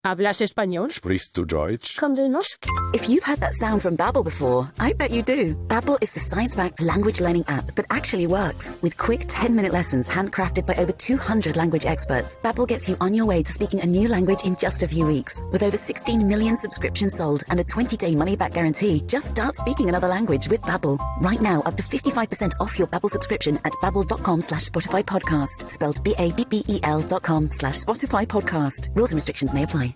¿Hablas español? Sprichst du Deutsch? Kan du norsk? If you've heard that sound from Babbel before, I bet you do. Babbel is the science-backed language learning app that actually works. With quick 10-minute lessons handcrafted by over 200 language experts, Babbel gets you on your way to speaking a new language in just a few weeks. With over 16 million subscriptions sold and a 20-day money-back guarantee, just start speaking another language with Babbel. Right now, up to 55% off your Babbel subscription at babbel.com/Spotify podcast. Spelled BABBEL.com/Spotify podcast. Rules and restrictions may apply.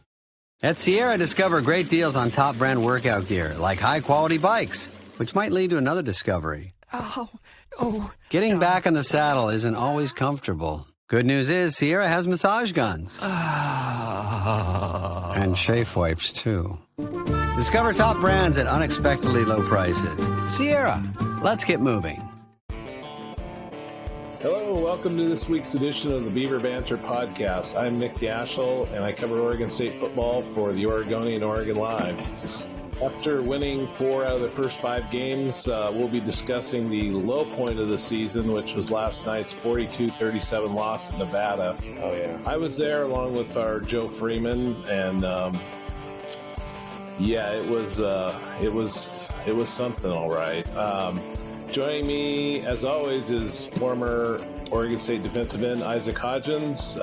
At Sierra, discover great deals on top brand workout gear, like high-quality bikes, which might lead to another discovery. Getting back in the saddle isn't always comfortable. Good news is Sierra has massage guns. And chafe wipes, too. Discover top brands at unexpectedly low prices. Sierra, let's get moving. Hello, welcome to this week's edition of the Beaver Banter podcast. I'm Nick Daschel, and I cover Oregon State football for the Oregonian and OregonLive. After winning 4 out of the first 5 games, we'll be discussing the low point of the season, which was last night's 42-37 loss in Nevada. Oh, yeah. I was there along with our Joe Freeman, and it was something, all right. Joining me, as always, is former Oregon State defensive end Isaac Hodgins.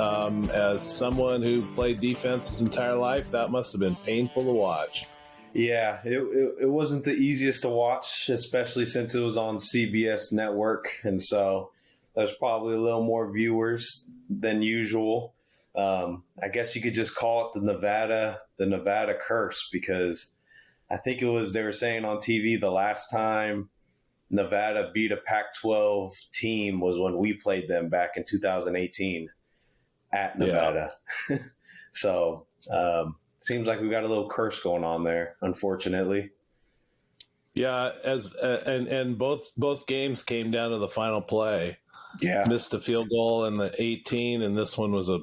As someone who played defense his entire life, that must have been painful to watch. Yeah, it wasn't the easiest to watch, especially since it was on CBS Network. And so there's probably a little more viewers than usual. I guess you could just call it the Nevada curse, because I think they were saying on TV the last time Nevada beat a Pac-12 team was when we played them back in 2018 at Nevada. Yeah. So seems like we got a little curse going on there, unfortunately. Yeah, and both games came down to the final play. Yeah, missed a field goal in the 18, and this one was I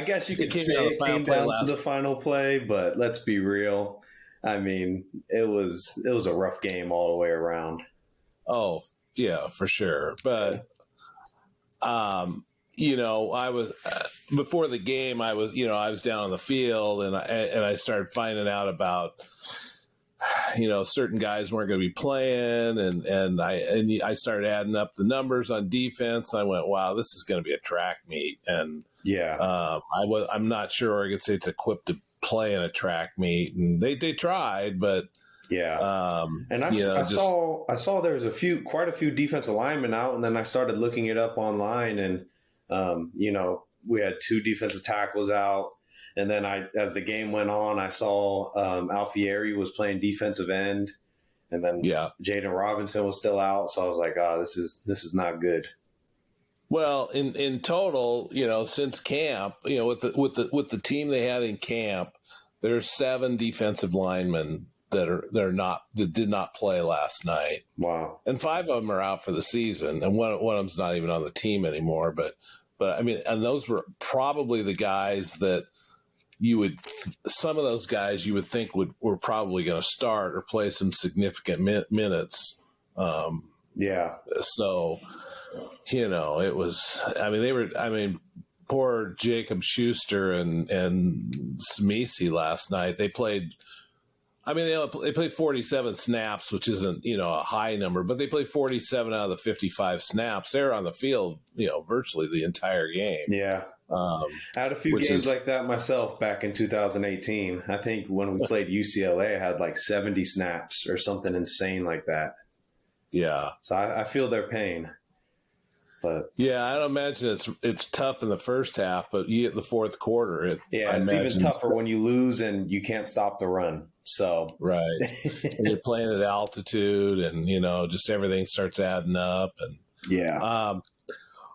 guess you could say it came down to the final play, but let's be real. I mean, it was a rough game all the way around. Oh, yeah, for sure. But, I was before the game, I was down on the field, and I started finding out about, certain guys weren't going to be playing, and I started adding up the numbers on defense. I went, wow, this is going to be a track meet. And yeah, I'm not sure Oregon State's equipped to play in a track meet, and they tried, but yeah. And I saw there was quite a few defensive linemen out, and then I started looking it up online, and we had 2 defensive tackles out, and then as the game went on, I saw Alfieri was playing defensive end, and then Jaden Robinson was still out, so I was like, this is not good. Well, in total, since camp, with the team they had in camp, there's 7 defensive linemen that did not play last night. Wow. And 5 of them are out for the season, and one of them's not even on the team anymore. But I mean, and those were probably the guys that some of those guys you would think were probably going to start or play some significant minutes. Yeah. So. It was. Poor Jacob Schuster and Smisi last night. They played. They played 47 snaps, which isn't a high number, but they played 47 out of the 55 snaps. They were on the field, virtually the entire game. Yeah. I had a few games like that myself back in 2018. I think when we played UCLA, I had like 70 snaps or something insane like that. Yeah. So I feel their pain. But yeah, I don't imagine it's tough in the first half, but you get the fourth quarter. It's even tougher when you lose and you can't stop the run. So right, and you're playing at altitude, and just everything starts adding up. And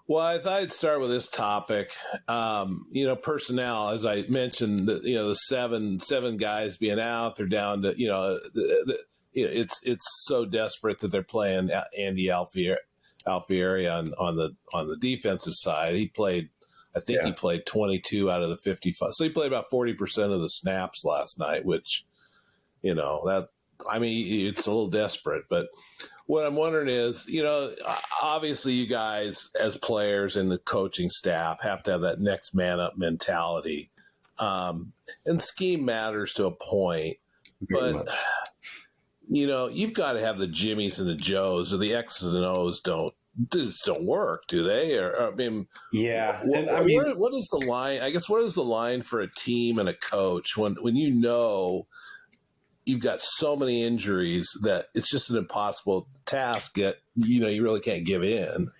well, I thought I'd start with this topic. Personnel, as I mentioned, the seven guys being out, they're down to it's so desperate that they're playing Andy Alfieri on the defensive side. He played, he played 22 out of the 55. So he played about 40% of the snaps last night, which, it's a little desperate. But what I'm wondering is, obviously you guys as players and the coaching staff have to have that next man up mentality. And scheme matters to a point, but you've got to have the Jimmies and the Joes, or the X's and O's don't work, do they? Or I mean, yeah. What is the line? I guess what is the line for a team and a coach when you've got so many injuries that it's just an impossible task? Yet you really can't give in.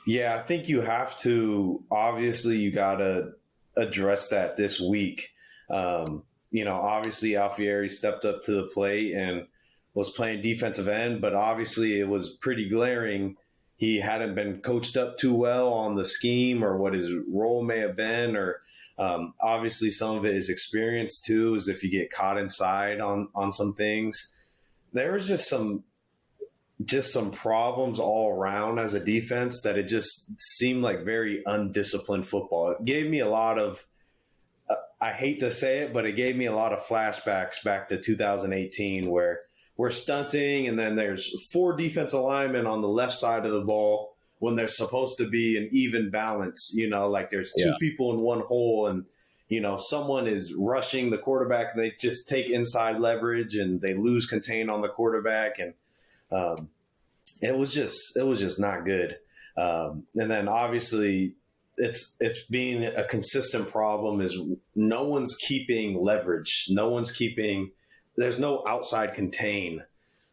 Yeah, I think you have to. Obviously, you got to address that this week. Obviously Alfieri stepped up to the plate and was playing defensive end, but obviously it was pretty glaring. He hadn't been coached up too well on the scheme or what his role may have been, or obviously some of it is experience too, is if you get caught inside on some things. There was just some problems all around as a defense that it just seemed like very undisciplined football. It gave me a lot of, I hate to say it, but it gave me a lot of flashbacks back to 2018 where we're stunting and then there's 4 defensive linemen on the left side of the ball when there's supposed to be an even balance, like there's 2 people in one hole and, someone is rushing the quarterback. They just take inside leverage and they lose contain on the quarterback. And it was just not good. And then obviously it's being a consistent problem is no one's keeping leverage. There's no outside contain.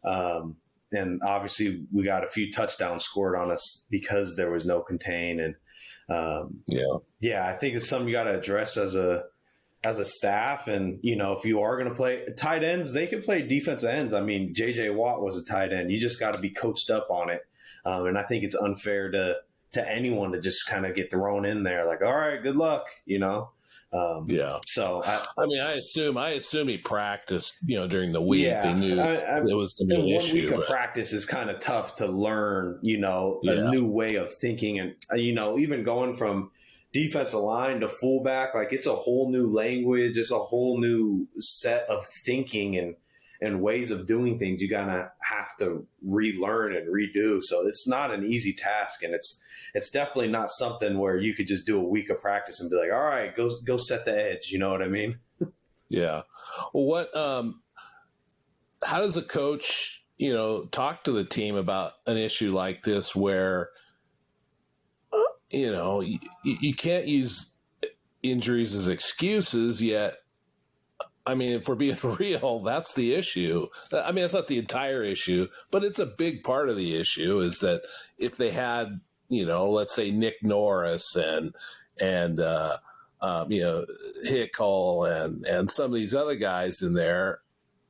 And obviously we got a few touchdowns scored on us because there was no contain. And I think it's something you got to address as a staff. And, if you are going to play tight ends, they can play defensive ends. I mean, J.J. Watt was a tight end. You just got to be coached up on it. And I think it's unfair to anyone to just kind of get thrown in there like, all right, good luck, So I assume he practiced, during the week. They knew it was going to be an issue. 1 week of practice is kind of tough to learn, a new way of thinking. And, even going from defensive line to fullback, like it's a whole new language. It's a whole new set of thinking and ways of doing things. You gotta have to relearn and redo. So it's not an easy task, and it's definitely not something where you could just do a week of practice and be like, all right, go set the edge. You know what I mean? Yeah. Well, how does a coach, talk to the team about an issue like this where, you can't use injuries as excuses yet? I mean, if we're being real, that's the issue. I mean, it's not the entire issue, but it's a big part of the issue is that if they had, let's say Nick Norris and Hickel and some of these other guys in there,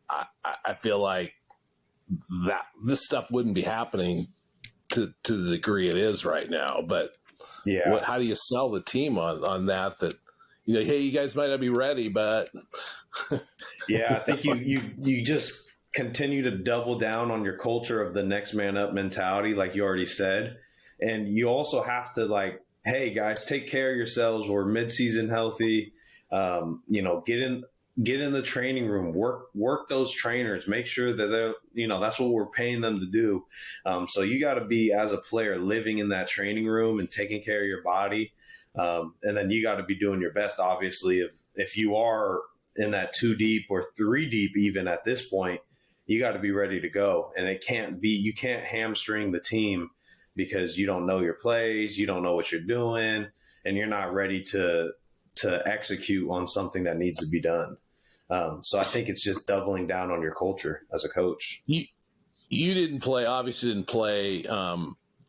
I feel like that this stuff wouldn't be happening to the degree it is right now. But how do you sell the team on that? Hey, you guys might not be ready, but I think you just continue to double down on your culture of the next man up mentality, like you already said. And you also have to hey guys, take care of yourselves. We're mid-season healthy. Get in the training room, work those trainers, make sure that they're, that's what we're paying them to do. So you got to be, as a player, living in that training room and taking care of your body. And then you got to be doing your best, obviously, if you are in that 2 deep or 3 deep, even at this point, you got to be ready to go. And you can't hamstring the team because you don't know your plays, you don't know what you're doing, and you're not ready to execute on something that needs to be done. So I think it's just doubling down on your culture as a coach. You obviously didn't play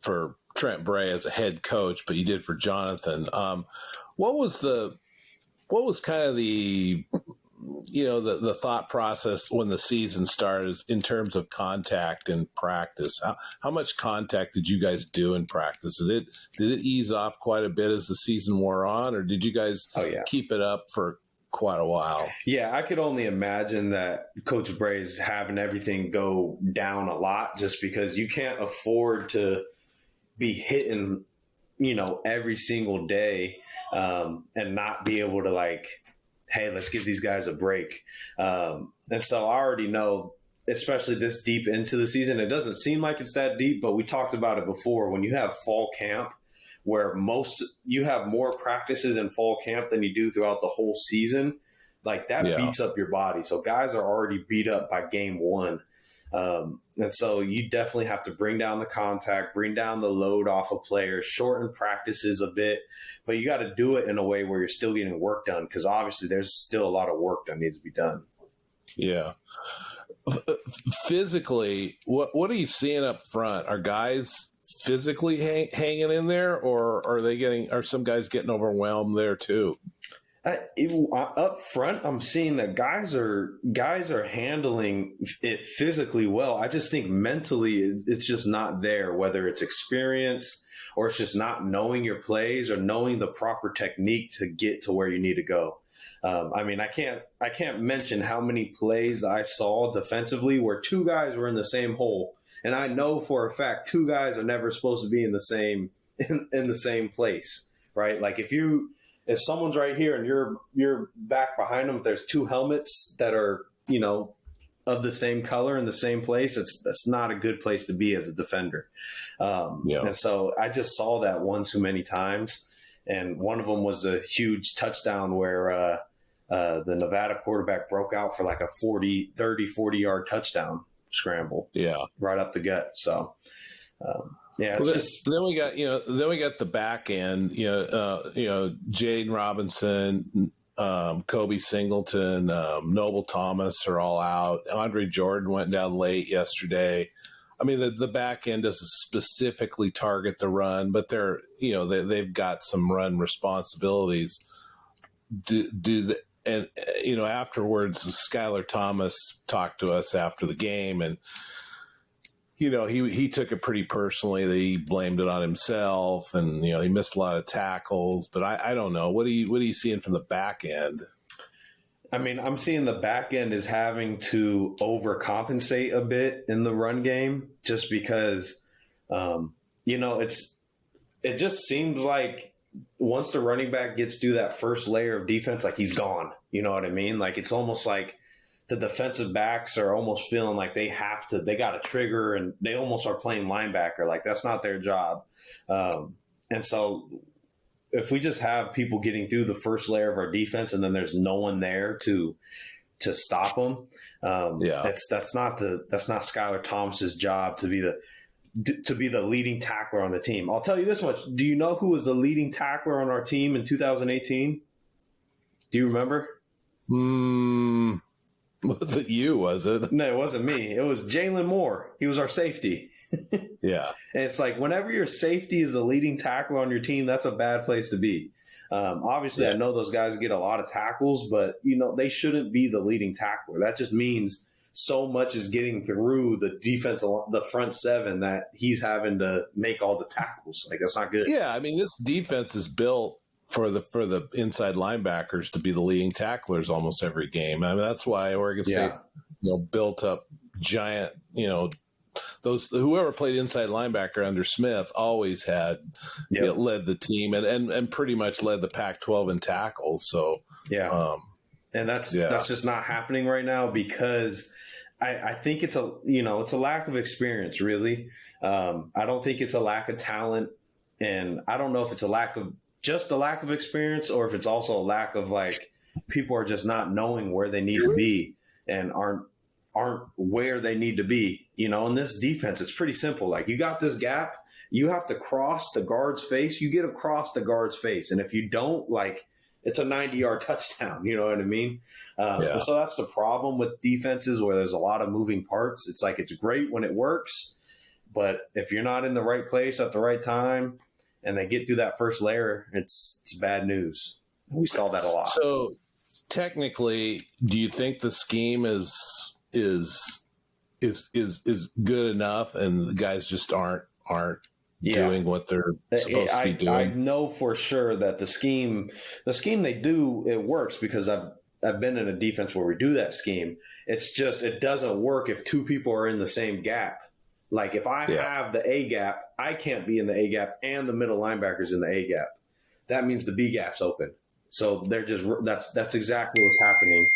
for Trent Bray as a head coach, but you did for Jonathan. What was kind of the thought process when the season started in terms of contact in practice? How much contact did you guys do in practice? Did it ease off quite a bit as the season wore on, or did you guys keep it up for quite a while? Yeah, I could only imagine that Coach Bray's having everything go down a lot just because you can't afford to be hitting, every single day and not be able to hey, let's give these guys a break. And so I already know, especially this deep into the season, it doesn't seem like it's that deep, but we talked about it before. When you have fall camp where you have more practices in fall camp than you do throughout the whole season. Like that beats up your body. So guys are already beat up by game one. And so you definitely have to bring down the contact, bring down the load off of players, shorten practices a bit, but you got to do it in a way where you're still getting work done, because obviously there's still a lot of work that needs to be done. Yeah. Physically, what are you seeing up front? Are guys physically hanging in there, or are some guys getting overwhelmed there too? Up front, I'm seeing that guys are handling it physically well. I just think mentally it's just not there, whether it's experience or it's just not knowing your plays or knowing the proper technique to get to where you need to go. I mean, I can't mention how many plays I saw defensively where two guys were in the same hole, and I know for a fact two guys are never supposed to be in the same place, right? Like if someone's right here and you're back behind them, if there's two helmets that are, of the same color in the same place, that's not a good place to be as a defender. And so I just saw that one too many times. And one of them was a huge touchdown where the Nevada quarterback broke out for like a 40-yard touchdown scramble. Yeah. Right up the gut. So, then we got the back end, Jaden Robinson, Kobe Singleton, Noble Thomas are all out. Andre Jordan went down late yesterday. I mean, the back end doesn't specifically target the run, but they've got some run responsibilities. Afterwards, Skylar Thomas talked to us after the game, and he took it pretty personally. That he blamed it on himself, and he missed a lot of tackles. But I don't know. What are you seeing from the back end? I mean, I'm seeing the back end is having to overcompensate a bit in the run game, just because it just seems like once the running back gets through that first layer of defense, like he's gone. You know what I mean? Like it's almost like the defensive backs are almost feeling like they got a trigger, and they almost are playing linebacker. Like that's not their job. And so if we just have people getting through the first layer of our defense and then there's no one there to stop them, that's not Skylar Thomas's job to be the leading tackler on the team. I'll tell you this much. Do you know who was the leading tackler on our team in 2018? Do you remember? Was it you, was it? No, it wasn't me. It was Jalen Moore. He was our safety. Yeah. And it's like whenever your safety is the leading tackler on your team, that's a bad place to be. Obviously, I know those guys get a lot of tackles, but, they shouldn't be the leading tackler. That just means so much is getting through the defense, the front seven, that he's having to make all the tackles. Like, that's not good. Yeah, I mean, this defense is built for the inside linebackers to be the leading tacklers almost every game. I mean, that's why Oregon State, built up giant, whoever played inside linebacker under Smith always had led the team and pretty much led the Pac-12 in tackles. So and that's just not happening right now, because I think it's a lack of experience, really. I don't think it's a lack of talent, and I don't know if it's a lack of experience, or if it's also a lack of, like, people are just not knowing where they need to be and aren't where they need to be. In this defense, it's pretty simple. Like, you got this gap, you have to cross the guard's face. You get across the guard's face, and if you don't, like, it's a 90-yard touchdown. You know what I mean? So that's the problem with defenses where there's a lot of moving parts. It's like, it's great when it works, but if you're not in the right place at the right time and they get through that first layer, it's bad news. We saw that a lot. So technically, do you think the scheme is good enough, and the guys just aren't doing what they're supposed to be doing? I know for sure that the scheme they do, it works, because I've been in a defense where we do that scheme. It's just, it doesn't work if two people are in the same gap. Like, if I have the A gap, I can't be in the A gap and the middle linebacker's in the A gap. That means the B gap's open. So they're just, that's exactly what's happening.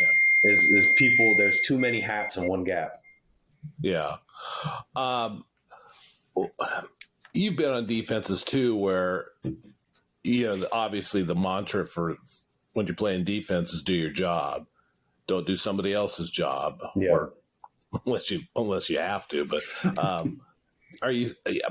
Is people, there's too many hats in one gap. Yeah. you've been on defenses too, where obviously the mantra for when you're playing defense is do your job, don't do somebody else's job, or unless you have to. But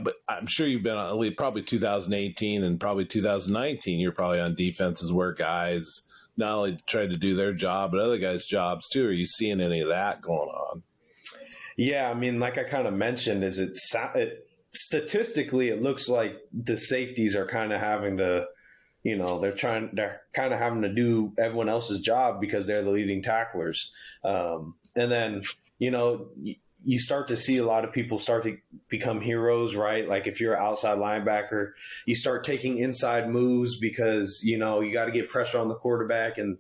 but I'm sure you've been on probably 2018 and probably 2019. You're probably on defenses where guys not only try to do their job, but other guys' jobs too. Are you seeing any of that going on? Yeah, I mean, like I kind of mentioned, statistically, it looks like the safeties are kind of having to, they're kind of having to do everyone else's job because they're the leading tacklers. And then, you start to see a lot of people start to become heroes, right? Like if you're an outside linebacker, you start taking inside moves because, you got to get pressure on the quarterback. And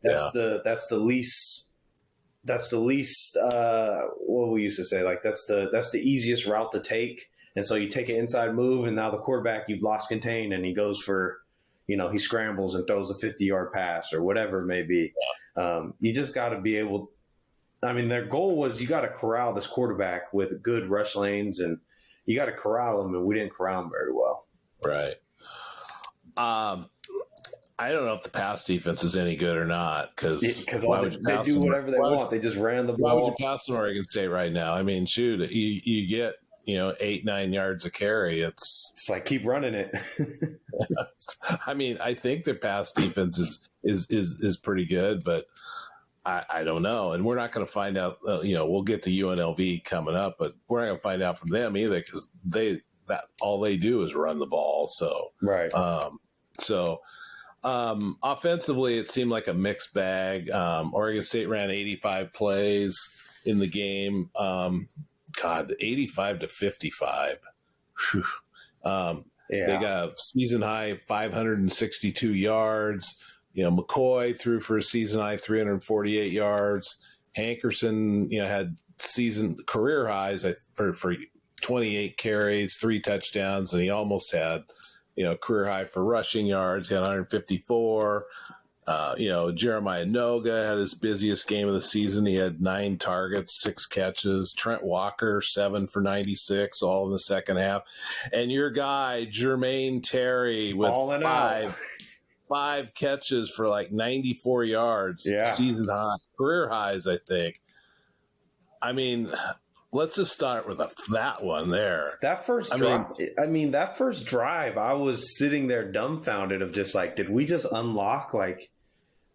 that's the least, what we used to say, like that's the easiest route to take. And so you take an inside move, and now the quarterback, you've lost contain, and he goes for, he scrambles and throws a 50-yard pass or whatever it may be. You just got to be able. I mean, their goal was you got to corral this quarterback with good rush lanes, and you got to corral him, and we didn't corral him very well. Right. I don't know if the pass defense is any good or not because they do whatever they want. They just ran the ball. Why would you pass on Oregon State right now? I mean, shoot, you get 8-9 yards a carry. It's like keep running it. I mean, I think their pass defense is pretty good, but I don't know, and we're not going to find out. We'll get to UNLV coming up, but we're not going to find out from them either because all they do is run the ball. So right. Offensively, it seemed like a mixed bag. Oregon State ran 85 plays in the game. 85 to 55. They got a season high 562 yards. McCoy threw for a season high 348 yards. Hankerson, had season career highs for 28 carries, 3 touchdowns, and he almost had, career high for rushing yards. He had 154. Jeremiah Noga had his busiest game of the season. He had 9 targets, 6 catches. Trent Walker, 7 for 96, all in the second half. And your guy, Jermaine Terry, with 5 catches for like 94 yards, season high, career highs, I think. I mean, let's just start with that one there. That first drive, I was sitting there dumbfounded of just like, did we just unlock like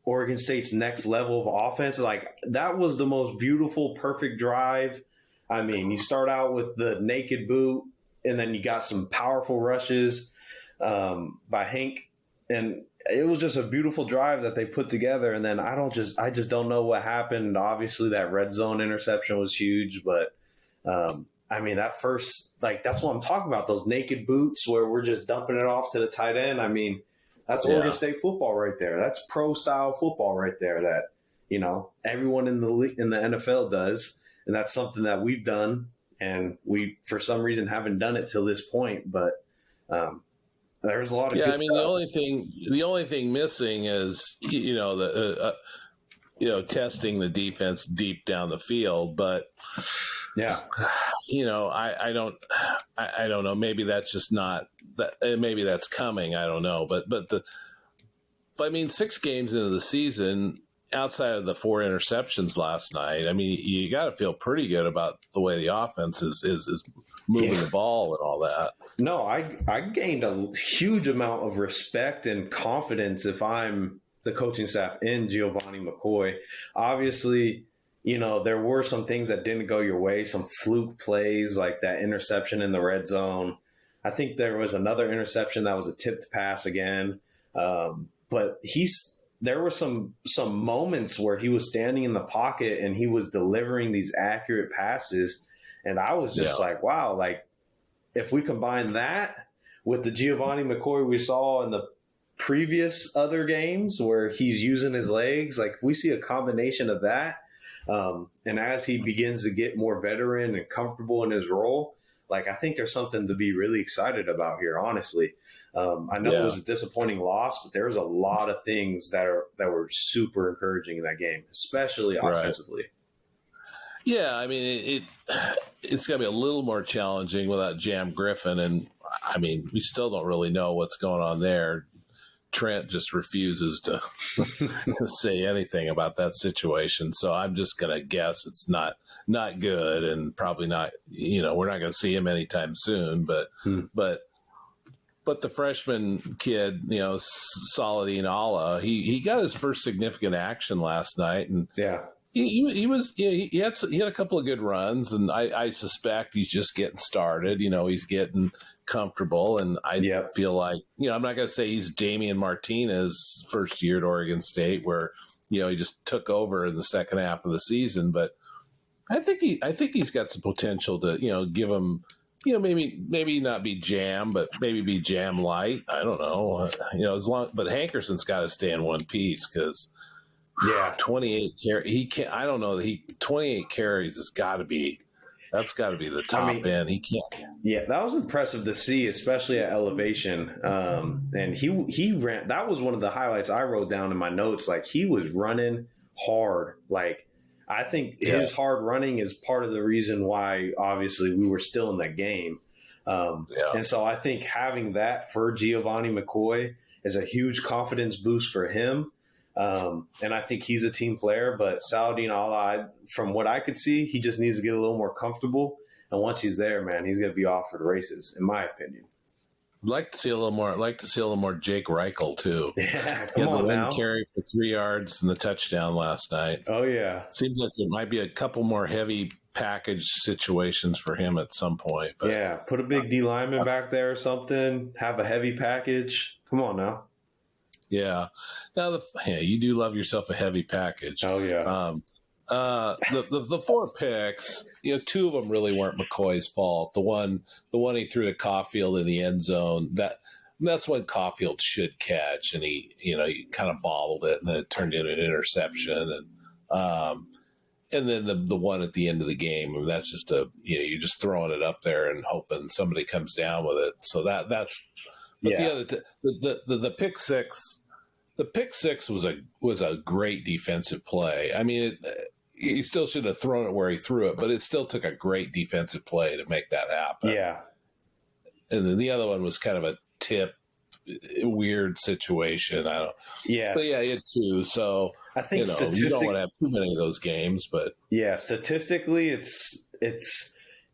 Oregon State's next level of offense? Like that was the most beautiful, perfect drive. I mean, you start out with the naked boot, and then you got some powerful rushes by Hank, and it was just a beautiful drive that they put together. And then I just don't know what happened. Obviously, that red zone interception was huge, but I mean, that first, like, that's what I'm talking about. Those naked boots where we're just dumping it off to the tight end. I mean, that's Oregon State football right there. That's pro style football right there that, everyone in the NFL does. And that's something that we've done. And we, for some reason, haven't done it till this point. But there's a lot of good stuff. The only thing missing is, testing the defense deep down the field. But I don't know. Maybe that's just not that. Maybe that's coming. I don't know. But I mean, 6 games into the season, outside of the 4 interceptions last night, I mean, you got to feel pretty good about the way the offense is moving the ball and all that. No, I gained a huge amount of respect and confidence if I'm the coaching staff in Giovanni McCoy. Obviously, there were some things that didn't go your way, some fluke plays like that interception in the red zone. I think there was another interception that was a tipped pass again. But there were some moments where he was standing in the pocket and he was delivering these accurate passes. And I was just like, wow, like if we combine that with the Giovanni McCoy we saw in the previous other games where he's using his legs, like if we see a combination of that, and as he begins to get more veteran and comfortable in his role, like I think there's something to be really excited about here, honestly. I know it was a disappointing loss, but there's a lot of things that were super encouraging in that game, especially offensively. Right. Yeah, I mean, it's going to be a little more challenging without Jam Griffin, and I mean, we still don't really know what's going on there. Trent just refuses to say anything about that situation. So I'm just going to guess it's not good, and probably not, we're not going to see him anytime soon, but the freshman kid, Saladin Allah, he got his first significant action last night, and he had a couple of good runs, and I suspect he's just getting started. He's getting comfortable, and I feel like, I'm not going to say he's Damian Martinez first year at Oregon State, where he just took over in the second half of the season, but I think he's got some potential to give him, maybe not be jam, but maybe be jam light. I don't know, but Hankerson's got to stay in one piece, because 28 carries. He can't. I don't know. 28 carries has got to be. That's got to be the top end. He can't. Yeah, that was impressive to see, especially at elevation. And he ran. That was one of the highlights I wrote down in my notes. Like, he was running hard. Like, I think his hard running is part of the reason why, obviously, we were still in that game. And so I think having that for Giovanni McCoy is a huge confidence boost for him. And I think he's a team player, but Saladin Allah, from what I could see, he just needs to get a little more comfortable. And once he's there, man, he's going to be off for the races, in my opinion. I'd like to see a little more. I'd like to see a little more Jake Reichel too. Yeah, come on now. Carry for 3 yards and the touchdown last night. Oh yeah. Seems like there might be a couple more heavy package situations for him at some point. But yeah, put a big D lineman back there or something. Have a heavy package. Come on now. Yeah. Now, you do love yourself a heavy package. Oh yeah. The 4 picks, 2 of them really weren't McCoy's fault. The one he threw to Caulfield in the end zone, that's when Caulfield should catch, and he kind of bobbled it, and then it turned into an interception, and then the one at the end of the game, I mean, that's just you're just throwing it up there and hoping somebody comes down with it. So that's. But the pick six. The pick six was a great defensive play. I mean, he still should have thrown it where he threw it, but it still took a great defensive play to make that happen. Yeah. And then the other one was kind of a tip, weird situation. I don't. Yeah. But yeah, he had 2. So I think you don't want to have too many of those games, but yeah, statistically, it's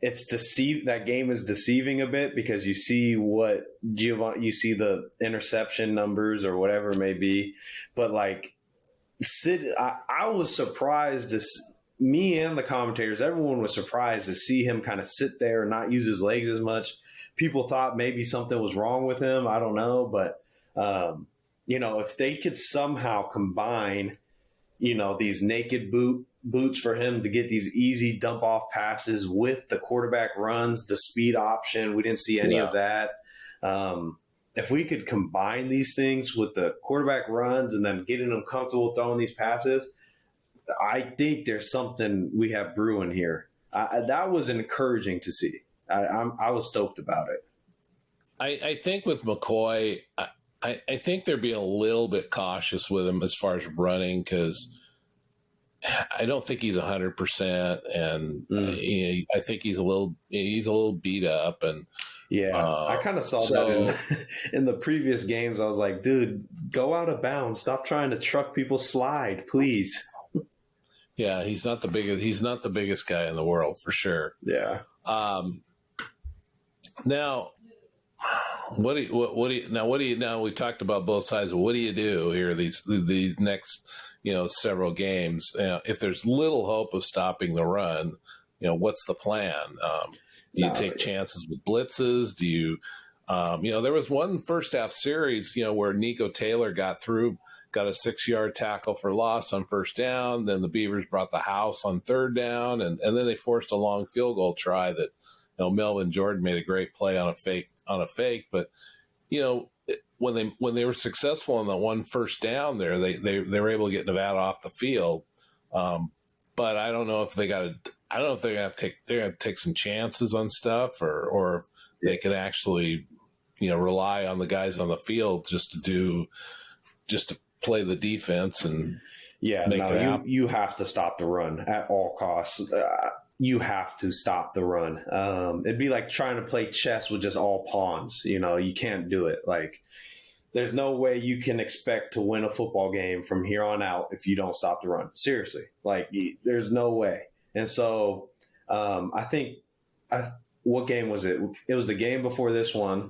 that game is deceiving a bit, because you see what you see the interception numbers or whatever it may be, but like I was surprised me and the commentators, everyone was surprised to see him kind of sit there and not use his legs as much. People thought maybe something was wrong with him. I don't know, but if they could somehow combine, these naked boots for him to get these easy dump off passes with the quarterback runs, the speed option. We didn't see any of that. If we could combine these things with the quarterback runs and then getting them comfortable throwing these passes, I think there's something we have brewing here. That was encouraging to see. I was stoked about it. I think with McCoy, I think they're being a little bit cautious with him as far as running, because I don't think he's 100%, and I think he's a little beat up, and I kind of saw that in the previous games. I was like, dude, go out of bounds. Stop trying to truck people's slide, please. Yeah, he's not the biggest guy in the world, for sure. Yeah. Now, now we talked about both sides. What do you do here these next several games? If there's little hope of stopping the run, what's the plan? Do you take chances with blitzes? Do you, there was one first half series, where Nico Taylor got a 6-yard tackle for loss on first down. Then the Beavers brought the house on third down, and then they forced a long field goal try that, Melvin Jordan made a great play on a fake. But, when they were successful on the one first down there, they were able to get Nevada off the field. But I don't know if they're going to take some chances on stuff, or if they can actually, rely on the guys on the field just to play the defense and you have to stop the run at all costs. you have to stop the run. It'd be like trying to play chess with just all pawns. You can't do it. Like, there's no way you can expect to win a football game from here on out if you don't stop the run. Seriously. Like, there's no way. And so what game was it? It was the game before this one.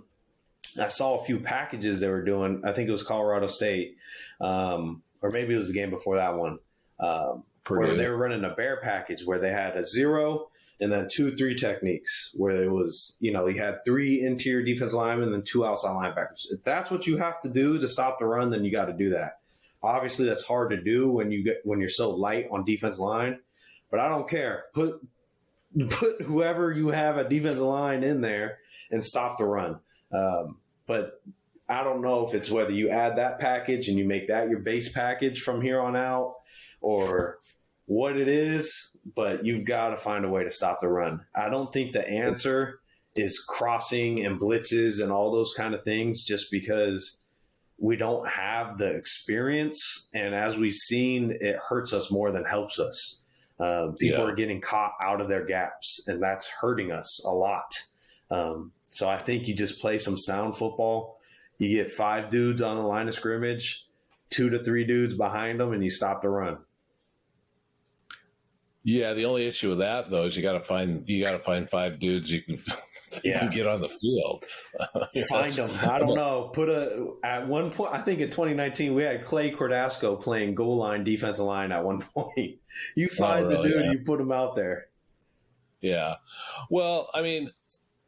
I saw a few packages they were doing. I think it was Colorado State, or maybe it was the game before that one, where they were running a bear package where they had a 0 and then 2-3 techniques, where it was, you had 3 interior defense linemen and then 2 outside linebackers. If that's what you have to do to stop the run, then you got to do that. Obviously, that's hard to do when you're so light on defense line, but I don't care. Put whoever you have at defensive line in there and stop the run. But I don't know if it's whether you add that package and you make that your base package from here on out or what it is, but you've got to find a way to stop the run. I don't think the answer is crossing and blitzes and all those kind of things, just because we don't have the experience. And as we've seen, it hurts us more than helps us. People are getting caught out of their gaps, and that's hurting us a lot. So I think you just play some sound football. You get 5 dudes on the line of scrimmage, 2 to 3 dudes behind them, and you stop the run. Yeah, the only issue with that though is you got to find 5 dudes you can get on the field. Find them. I don't know. At one point, I think in 2019 we had Clay Cordasco playing goal line, defensive line at one point. You find the dude, you put him out there. Yeah. Well, I mean,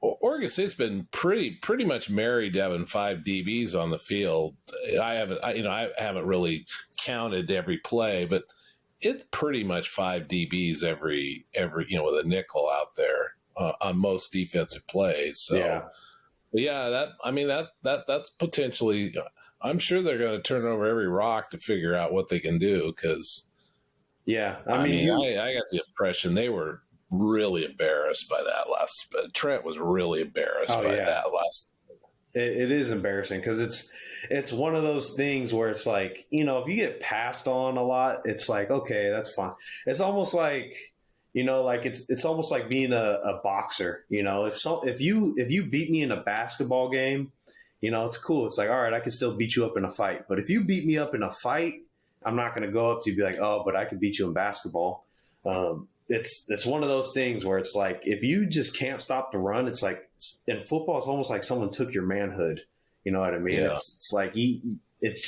Oregon State's been pretty much married to having 5 DBs on the field. I haven't really counted every play, but it's pretty much 5 DBs every with a nickel out there on most defensive plays. So that's potentially. I'm sure they're going to turn over every rock to figure out what they can do. Because I got the impression they were really embarrassed by that last. Trent was really embarrassed by that last. It is embarrassing because it's one of those things where it's like, if you get passed on a lot, it's like, okay, that's fine. It's almost like, it's almost like being a boxer. If you beat me in a basketball game, it's cool. It's like, all right, I can still beat you up in a fight. But if you beat me up in a fight, I'm not going to go up to you and be like, oh, but I can beat you in basketball. It's one of those things where it's like, if you just can't stop the run, it's like in football, it's almost like someone took your manhood. You know what I mean? Yeah. It's like, it's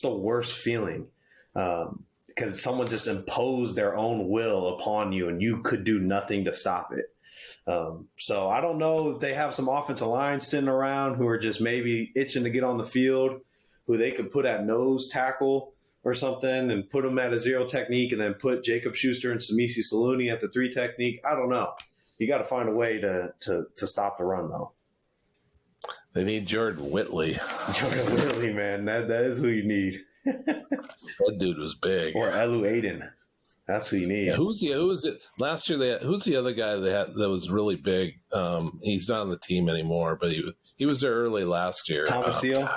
the worst feeling. Because someone just imposed their own will upon you and you could do nothing to stop it. So I don't know if they have some offensive lines sitting around who are just maybe itching to get on the field, who they could put at nose tackle or something and put them at a 0 technique and then put Jacob Schuster and Samisi Saluni at the 3 technique. I don't know. You got to find a way to stop the run, though. They need Jordan Whitley. Jordan Whitley, man. That is who you need. That dude was big. Or Elu Aiden. That's who you need. Yeah, who's it? Last year, who's the other guy that was really big? He's not on the team anymore, but he was there early last year. Thomas Seal?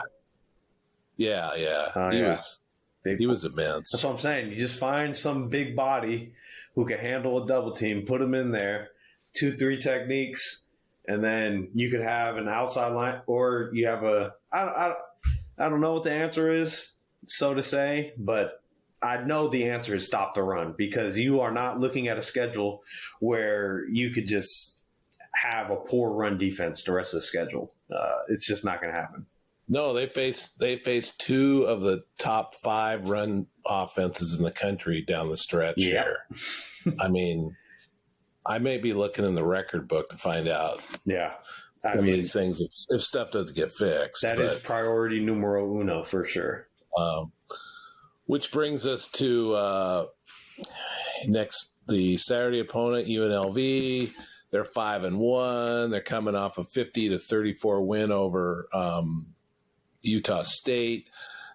Yeah. He was immense. That's what I'm saying. You just find some big body who can handle a double team, put him in there, 2-3 techniques, and then you could have an outside line, or you have I don't know what the answer is, so to say, but I know the answer is stop the run, because you are not looking at a schedule where you could just have a poor run defense the rest of the schedule. It's just not going to happen. No, they faced 2 of the top 5 run offenses in the country down the stretch here. I mean, I may be looking in the record book to find out. Yeah. I mean, these things, if stuff doesn't get fixed. That is priority numero uno for sure. Which brings us to the Saturday opponent, UNLV. They're 5-1. They're coming off a 50-34 win over Utah State.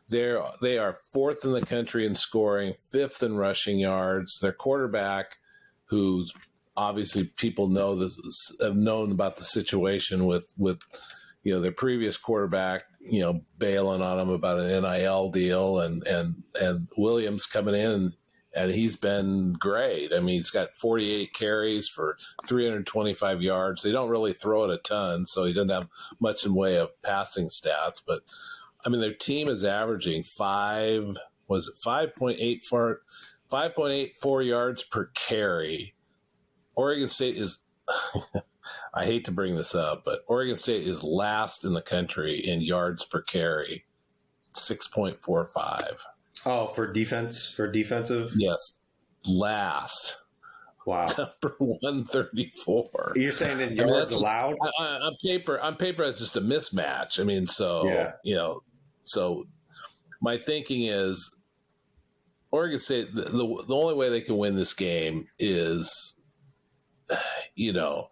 They are 4th in the country in scoring, 5th in rushing yards. Their quarterback, who's obviously people have known about the situation with their previous quarterback, bailing on them about an NIL deal, and Williams coming in and he's been great. I mean, he's got 48 carries for 325 yards. They don't really throw it a ton, so he doesn't have much in way of passing stats. But, I mean, their team is averaging 5.84 yards per carry. Oregon State is I hate to bring this up, but Oregon State is last in the country in yards per carry, 6.45. Oh, for defensive? Yes, last. Wow. Number 134. You're saying in yards allowed? On paper, it's just a mismatch. I mean, so, so my thinking is Oregon State, the only way they can win this game is, you got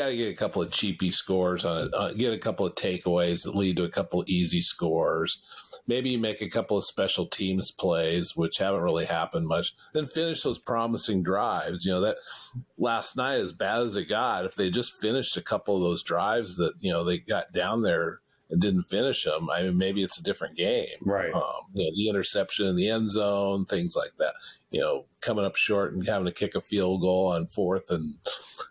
to get a couple of cheapy scores on it, get a couple of takeaways that lead to a couple of easy scores. Maybe you make a couple of special teams plays, which haven't really happened much, then finish those promising drives. That last night, as bad as it got, if they just finished a couple of those drives that, they got down there and didn't finish them, I mean, maybe it's a different game. Right. The interception in the end zone, things like that. Coming up short and having to kick a field goal on 4th and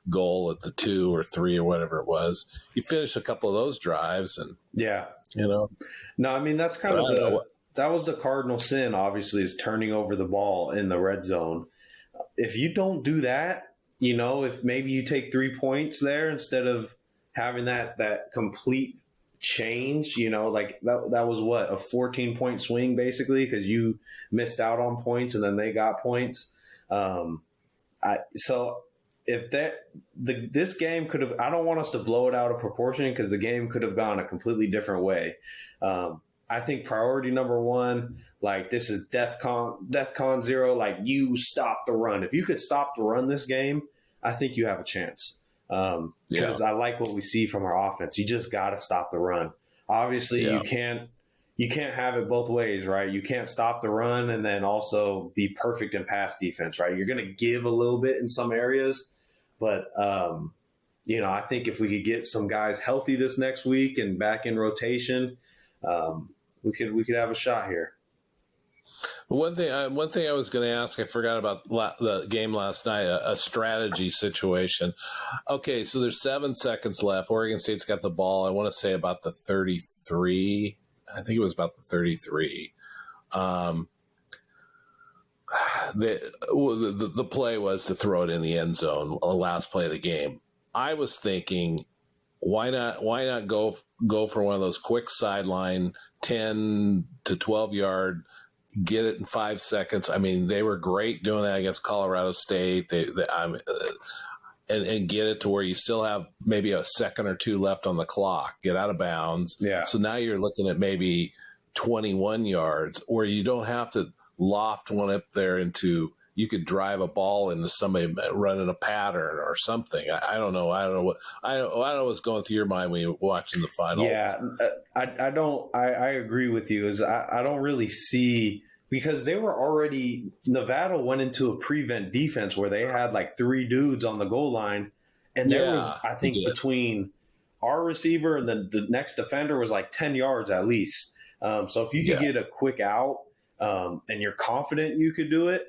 goal at the 2 or 3 or whatever it was. You finish a couple of those drives and No, I mean, that's kind of that was the cardinal sin, obviously, is turning over the ball in the red zone. If you don't do that, if maybe you take 3 points there instead of having that complete change, like that was what, a 14-point swing basically, because you missed out on points and then they got points. So if this game could have, I don't want us to blow it out of proportion because the game could have gone a completely different way. I think priority number one, like this is DEFCON 0, like you stop the run. If you could stop the run this game, I think you have a chance. Because I like what we see from our offense. You just got to stop the run. Obviously, you can't have it both ways, right? You can't stop the run and then also be perfect in pass defense, right? You're going to give a little bit in some areas, but I think if we could get some guys healthy this next week and back in rotation, we could have a shot here. One thing I was going to ask, I forgot about the game last night, a strategy situation. Okay, so there's 7 seconds left. Oregon State's got the ball, I want to say about the 33. I think it was about the 33. The play was to throw it in the end zone, the last play of the game. I was thinking, why not go for one of those quick sideline 10 to 12 yard, get it in 5 seconds. I mean, they were great doing that against Colorado State. And get it to where you still have maybe a second or 2 left on the clock, get out of bounds. Yeah. So now you're looking at maybe 21 yards, or you don't have to loft one up there into, you could drive a ball into somebody running a pattern or something. I don't know. I don't know what's going through your mind when you're watching the final. Yeah, I agree with you. I don't really see, because they were already, Nevada went into a prevent defense where they had like 3 dudes on the goal line. And there was, I think, between our receiver and then the next defender was like 10 yards at least. So if you could get a quick out and you're confident you could do it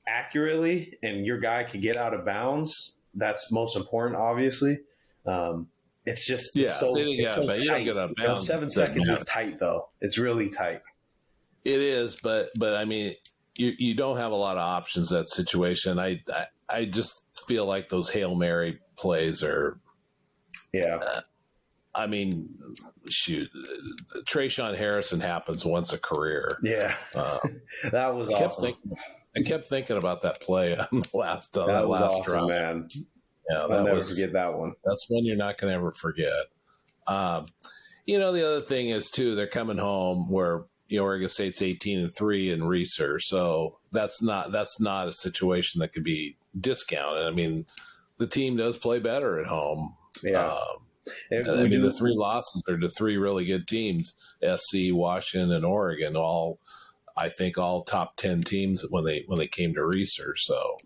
accurately and your guy could get out of bounds, that's most important, obviously. It's just so tight. 7 seconds is tight, though. It's really tight. It is, but I mean, you don't have a lot of options in that situation. I just feel like those Hail Mary plays are. Yeah. I mean, shoot, Trayshawn Harrison happens once a career. Yeah. That was awesome. I kept thinking about that play on the last awesome, drive, man. Yeah, I'll never forget that one. That's one you're not going to ever forget. The other thing is too, they're coming home where Oregon State's 18-3 in research, so that's not a situation that could be discounted. I mean, the team does play better at home. Yeah. The 3 losses are to 3 really good teams: SC, Washington, and Oregon. All top 10 teams when they came to research. So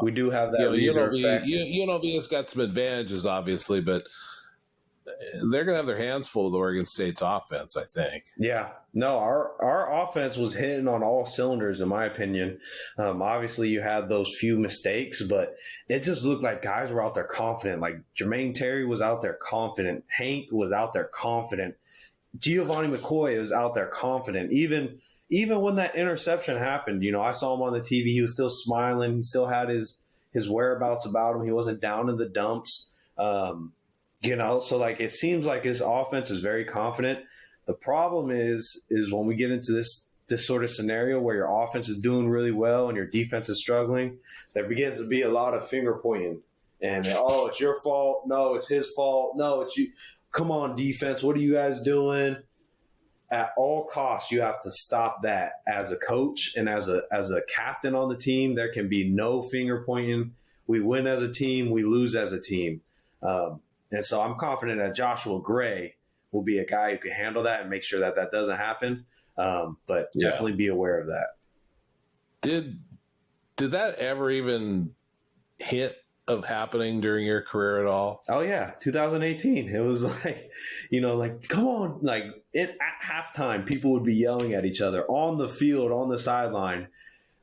we do have that. UNLV's got some advantages, obviously, but they're going to have their hands full with Oregon State's offense, I think. Yeah, no, our offense was hitting on all cylinders, in my opinion. Obviously, you had those few mistakes, but it just looked like guys were out there confident. Like Jermaine Terry was out there confident. Hank was out there confident. Giovanni McCoy was out there confident. Even when that interception happened, I saw him on the TV. He was still smiling. He still had his whereabouts about him. He wasn't down in the dumps. So like it seems like his offense is very confident. The problem is when we get into this sort of scenario where your offense is doing really well and your defense is struggling, there begins to be a lot of finger pointing and it's your fault. No, it's his fault. No, it's you. Come on, defense. What are you guys doing? At all costs, you have to stop that as a coach and as a captain on the team. There can be no finger pointing. We win as a team. We lose as a team. And so I'm confident that Joshua Gray will be a guy who can handle that and make sure that doesn't happen. But definitely be aware of that. Did that ever even hit of happening during your career at all? Oh yeah, 2018. It was like, come on, like at halftime, people would be yelling at each other on the field, on the sideline.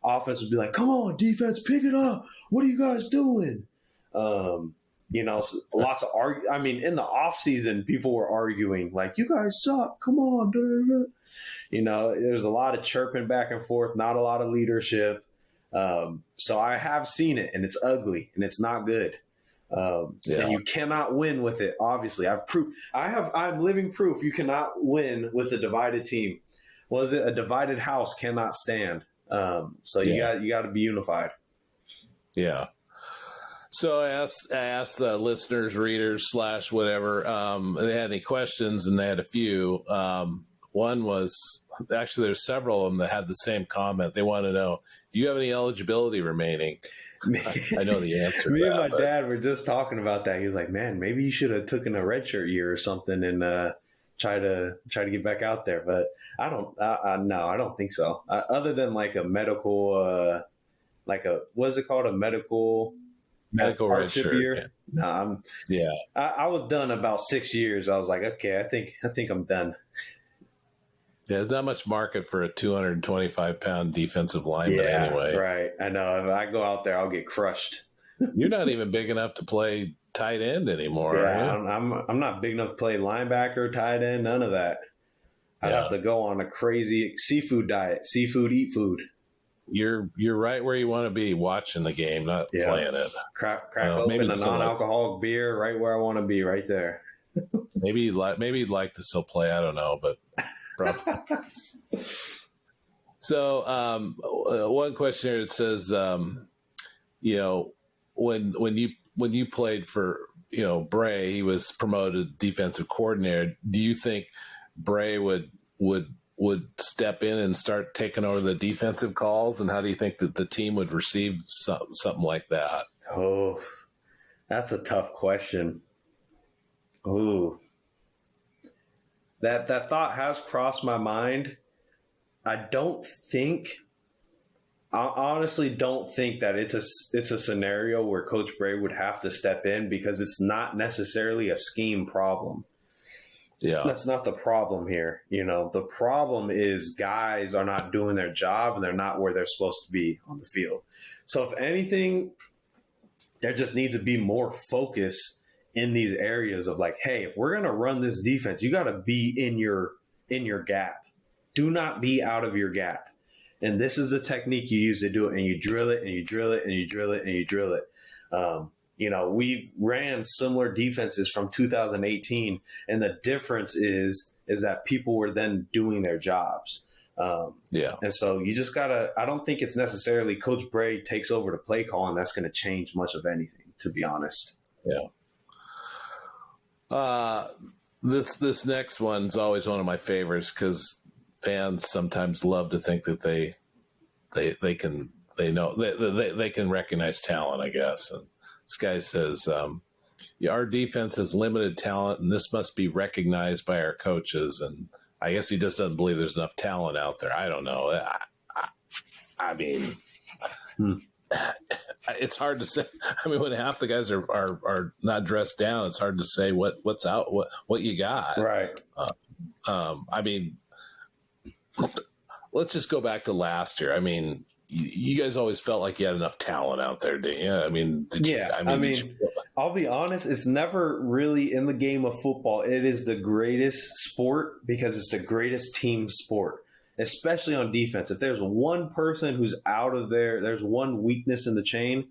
Offense would be like, come on, defense, pick it up. What are you guys doing? Lots of in the off season, people were arguing like, you guys suck. Come on. There's a lot of chirping back and forth, not a lot of leadership. So I have seen it, and it's ugly and it's not good. And you cannot win with it. Obviously, I'm living proof you cannot win with a divided team. Was it a divided house cannot stand? You got to be unified. Yeah. So I asked listeners, readers, / whatever, they had any questions, and they had a few. One was actually there's several of them that had the same comment. They want to know, do you have any eligibility remaining? I know the answer. Me and my dad were just talking about that. He was like, "Man, maybe you should have taken a redshirt year or something and try to get back out there." But I don't think so. Other than like a medical, what's it called? A medical redshirt year. Yeah. No, I was done about 6 years. I was like, okay, I think I'm done. Yeah, there's not much market for a 225-pound defensive lineman anyway. Right. I know. If I go out there, I'll get crushed. You're not even big enough to play tight end anymore. Yeah, I'm not big enough to play linebacker, tight end, none of that. I have to go on a crazy seafood diet. Seafood, eat food. You're right where you want to be, watching the game, not playing it. Crack open a non-alcoholic beer right where I want to be, right there. maybe you'd like to still play. I don't know, but probably. So one question here, it says, when you played for Bray, he was promoted defensive coordinator. Do you think Bray would step in and start taking over the defensive calls? And how do you think that the team would receive something like that? Oh, that's a tough question. Ooh, that thought has crossed my mind. I honestly don't think that it's a scenario where Coach Bray would have to step in, because it's not necessarily a scheme problem. Yeah. That's not the problem here. The problem is guys are not doing their job and they're not where they're supposed to be on the field. So if anything, there just needs to be more focus in these areas of like, hey, if we're going to run this defense, you got to be in your gap. Do not be out of your gap. And this is the technique you use to do it. And you drill it and you drill it and you drill it and you drill it. We've ran similar defenses from 2018, and the difference is that people were then doing their jobs. And so you just I don't think it's necessarily Coach Bray takes over the play call and that's going to change much of anything, to be honest. Yeah. This next one's always one of my favorites, because fans sometimes love to think that they can recognize talent, I guess. And this guy says, our defense has limited talent, and this must be recognized by our coaches. And I guess he just doesn't believe there's enough talent out there. I don't know. it's hard to say. I mean, when half the guys are not dressed down, it's hard to say what's out, what you got. Right. I mean, let's just go back to last year. I mean, you guys always felt like you had enough talent out there, didn't you? I mean, I'll be honest, it's never really in the game of football. It is the greatest sport because it's the greatest team sport, especially on defense. If there's one person who's out of there, there's one weakness in the chain,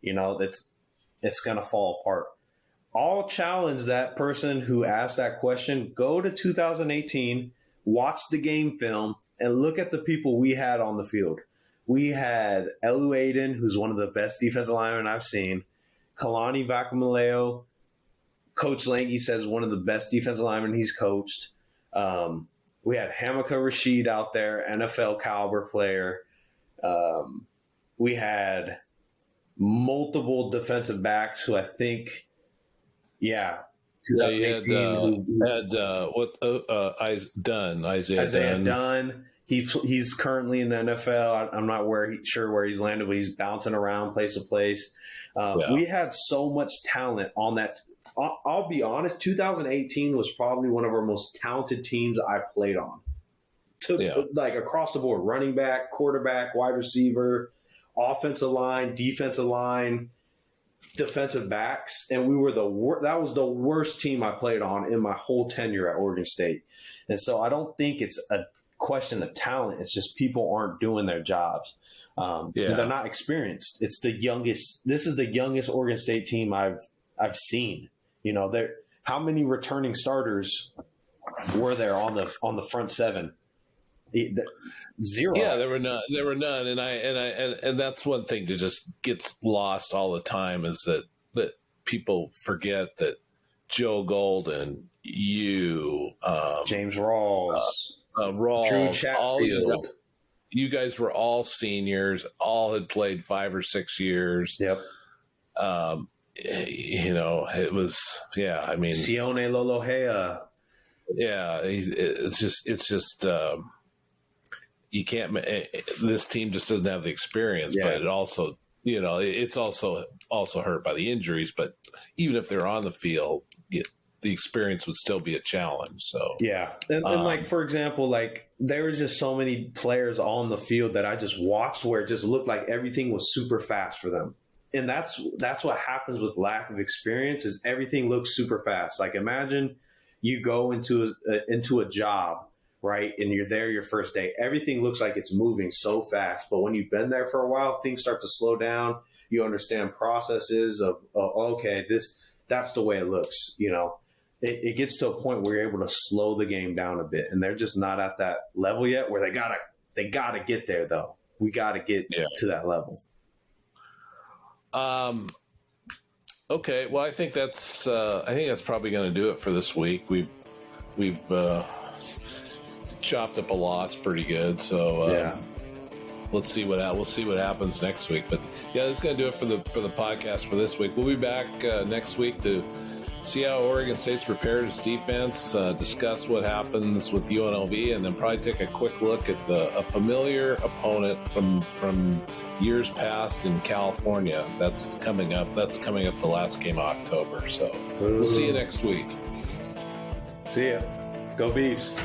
it's going to fall apart. I'll challenge that person who asked that question. Go to 2018, watch the game film, and look at the people we had on the field. We had Elu Aiden, who's one of the best defensive linemen I've seen. Kalani Vakamaleo, Coach Lange says one of the best defensive linemen he's coached. We had Hamaka Rashid out there, NFL caliber player. We had multiple defensive backs who I think, Isaiah Dunn. He's currently in the NFL. I'm not sure where he's landed, but he's bouncing around place to place. We had so much talent on that. I'll be honest, 2018 was probably one of our most talented teams I played on. Like across the board, running back, quarterback, wide receiver, offensive line, defensive line, defensive backs, and we were that was the worst team I played on in my whole tenure at Oregon State. And so I don't think it's a question of talent. It's just people aren't doing their jobs. They're not experienced. It's the youngest. This is the youngest Oregon State team I've seen. How many returning starters were there on the front seven? Zero. Yeah, there were none. And that's one thing that just gets lost all the time is that people forget that Joe Golden, James Rawls, Drew Chatfield. You guys were all seniors, all had played 5 or 6 years. Yep. It was, I mean, Sione Lolohea. Yeah. It's just, you can't, this team just doesn't have the experience, but it also, it's also hurt by the injuries, but even if they're on the field, the experience would still be a challenge. So and like, for example, like there was just so many players on the field that I just watched where it just looked like everything was super fast for them. And that's what happens with lack of experience is everything looks super fast. Like imagine you go into a job, right? And you're there your first day. Everything looks like it's moving so fast. But when you've been there for a while, things start to slow down. You understand processes of okay, that's the way it looks, It gets to a point where you're able to slow the game down a bit, and they're just not at that level yet. Where they gotta get there though. We gotta get to that level. Okay. Well, I think that's probably going to do it for this week. We've chopped up a loss pretty good. So we'll see what happens next week. But that's going to do it for the podcast for this week. We'll be back next week to see how Oregon State's repaired its defense, discuss what happens with UNLV, and then probably take a quick look at a familiar opponent from years past in California. That's coming up the last game of October. So we'll see you next week. See ya. Go Beavs.